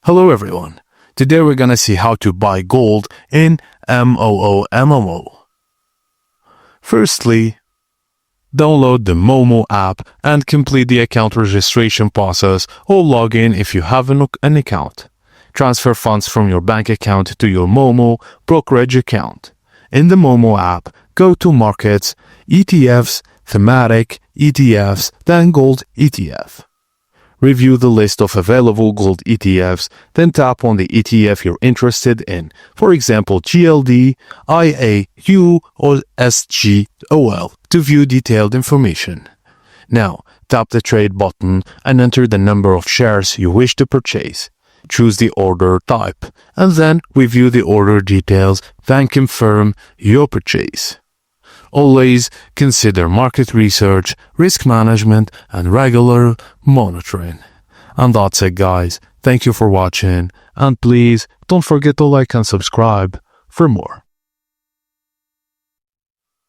Hello everyone. Today we're gonna see how to buy gold in Moomoo. Firstly, download the Moomoo app and complete the account registration process or log in if you have an account. Transfer funds from your bank account to your Moomoo brokerage account. In the Moomoo app, go to Markets, ETFs, Thematic, ETFs, then Gold ETF. Review the list of available gold ETFs, then tap on the ETF you're interested in, for example GLD, IAU, or SGOL, to view detailed information. Now, tap the Trade button and enter the number of shares you wish to purchase. Choose the order type, and then review the order details, then confirm your purchase. Always consider market research, risk management, and regular monitoring. And that's it, guys. Thank you for watching, and please don't forget to like and subscribe for more.